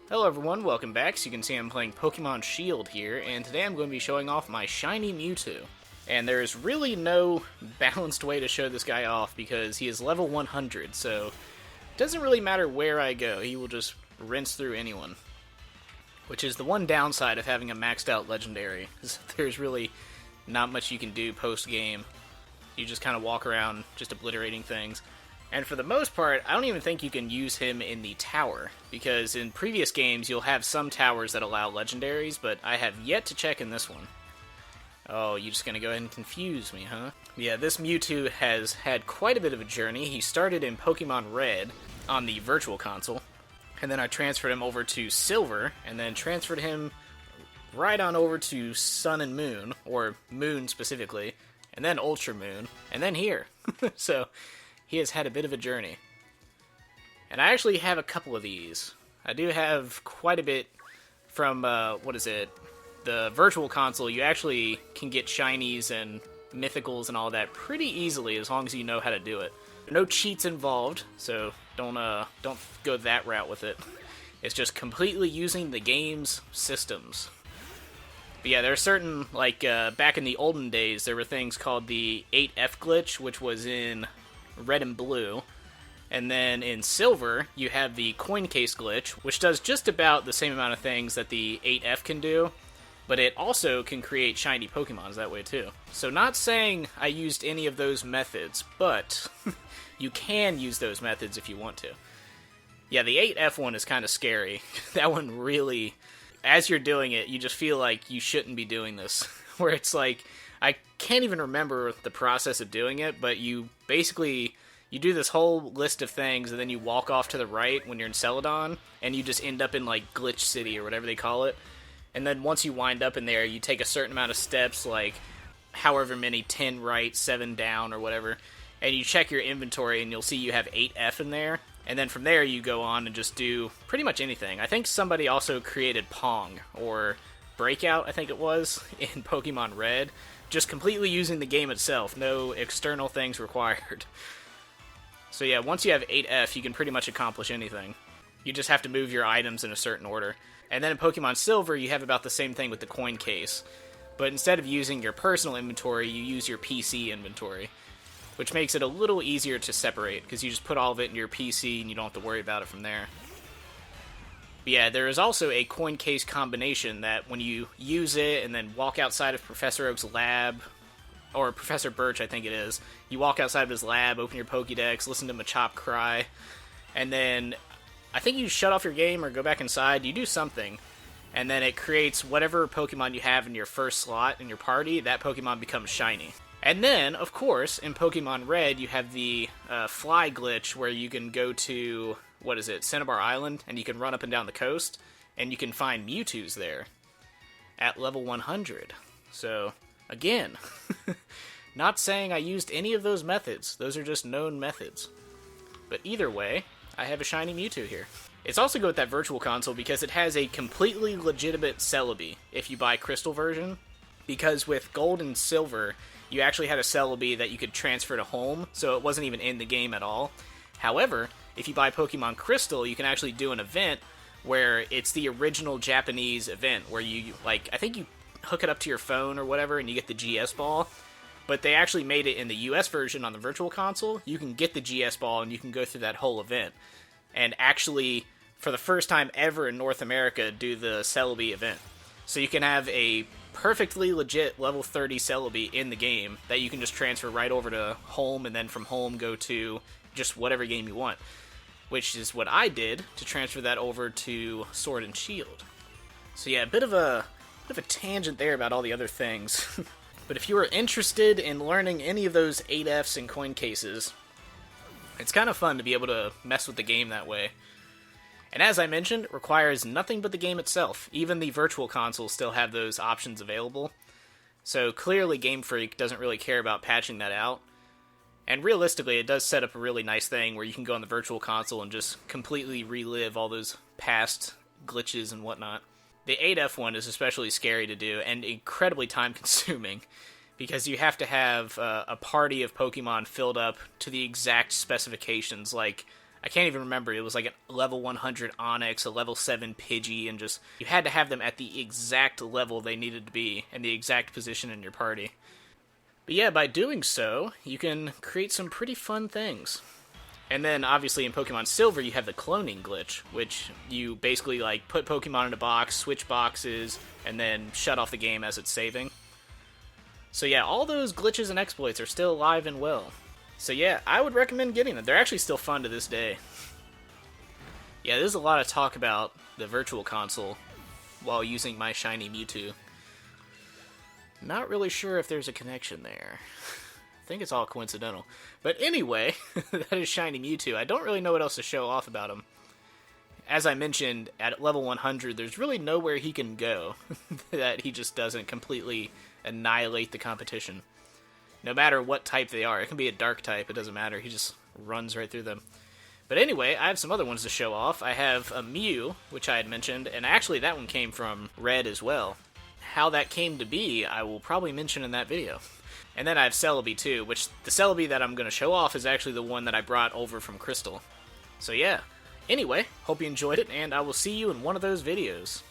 Hello everyone, welcome back. So you can see I'm playing Pokemon Shield here, and today I'm going to be showing off my shiny Mewtwo. And there's really no balanced way to show this guy off because he is level 100, so it doesn't really matter where I go, he will just rinse through anyone. Which is the one downside of having a maxed out legendary, is there's really not much you can do post-game. You just kind of walk around just obliterating things. And for the most part, I don't even think you can use him in the tower, because in previous games you'll have some towers that allow legendaries, but I have yet to check in this one. Oh, you're just gonna go ahead and confuse me, huh? Yeah, this Mewtwo has had quite a bit of a journey. He started in Pokemon Red on the Virtual Console, and then I transferred him over to Silver, and then transferred him right on over to Sun and Moon, or Moon specifically, and then Ultra Moon, and then here. So he has had a bit of a journey. And I actually have a couple of these. I do have quite a bit from, the Virtual Console. You actually can get shinies and mythicals and all that pretty easily as long as you know how to do it. No cheats involved, so don't go that route with it. It's just completely using the game's systems. But yeah, there are certain, back in the olden days, there were things called the 8F glitch, which was in Red and Blue. And then in Silver, you have the coin case glitch, which does just about the same amount of things that the 8F can do, but it also can create shiny Pokemons that way too. So not saying I used any of those methods, but you can use those methods if you want to. Yeah, the 8F one is kind of scary. That one really, as you're doing it, you just feel like you shouldn't be doing this. Where it's like, I can't even remember the process of doing it, but you do this whole list of things, and then you walk off to the right when you're in Celadon, and you just end up in, Glitch City, or whatever they call it. And then once you wind up in there, you take a certain amount of steps, however many, 10 right, 7 down, or whatever, and you check your inventory, and you'll see you have 8F in there, and then from there you go on and just do pretty much anything. I think somebody also created Pong, or Breakout, I think it was, in Pokemon Red, just completely using the game itself, no external things required. So yeah, once you have 8F, you can pretty much accomplish anything. You just have to move your items in a certain order. And then in Pokemon Silver, you have about the same thing with the coin case. But instead of using your personal inventory, you use your PC inventory, which makes it a little easier to separate, because you just put all of it in your PC and you don't have to worry about it from there. But yeah, there is also a coin case combination that when you use it and then walk outside of Professor Oak's lab, or Professor Birch, I think it is, you walk outside of his lab, open your Pokédex, listen to Machop cry, and then I think you shut off your game or go back inside, you do something, and then it creates whatever Pokemon you have in your first slot in your party, that Pokemon becomes shiny. And then, of course, in Pokemon Red, you have the fly glitch where you can go to, Cinnabar Island, and you can run up and down the coast, and you can find Mewtwo's there at level 100. So, again, not saying I used any of those methods. Those are just known methods. But either way, I have a shiny Mewtwo here. It's also good with that Virtual Console because it has a completely legitimate Celebi if you buy Crystal version. Because with Gold and Silver, you actually had a Celebi that you could transfer to home, so it wasn't even in the game at all. However, if you buy Pokemon Crystal, you can actually do an event where it's the original Japanese event, where you, I think you hook it up to your phone or whatever, and you get the GS Ball. But they actually made it in the US version on the Virtual Console. You can get the GS Ball, and you can go through that whole event. And actually, for the first time ever in North America, do the Celebi event. So you can have a perfectly legit level 30 Celebi in the game that you can just transfer right over to home, and then from home go to just whatever game you want. Which is what I did to transfer that over to Sword and Shield. So yeah, a bit of a tangent there about all the other things. But if you are interested in learning any of those 8Fs and coin cases, it's kind of fun to be able to mess with the game that way. And as I mentioned, it requires nothing but the game itself. Even the Virtual Console still have those options available. So clearly Game Freak doesn't really care about patching that out. And realistically, it does set up a really nice thing where you can go on the Virtual Console and just completely relive all those past glitches and whatnot. The 8F one is especially scary to do and incredibly time-consuming, because you have to have a party of Pokemon filled up to the exact specifications. I can't even remember. It was like a level 100 Onyx, a level 7 Pidgey, and just, you had to have them at the exact level they needed to be, and the exact position in your party. But yeah, by doing so, you can create some pretty fun things. And then, obviously, in Pokemon Silver, you have the cloning glitch, which you basically, like, put Pokemon in a box, switch boxes, and then shut off the game as it's saving. So yeah, all those glitches and exploits are still alive and well. So yeah, I would recommend getting them. They're actually still fun to this day. Yeah, there's a lot of talk about the Virtual Console while using my shiny Mewtwo. Not really sure if there's a connection there. I think it's all coincidental. But anyway, that is shiny Mewtwo. I don't really know what else to show off about him. As I mentioned, at level 100, there's really nowhere he can go that he just doesn't completely annihilate the competition. No matter what type they are. It can be a dark type, it doesn't matter. He just runs right through them. But anyway, I have some other ones to show off. I have a Mew, which I had mentioned, and actually that one came from Red as well. How that came to be, I will probably mention in that video. And then I have Celebi too, which the Celebi that I'm going to show off is actually the one that I brought over from Crystal. So yeah. Anyway, hope you enjoyed it, and I will see you in one of those videos.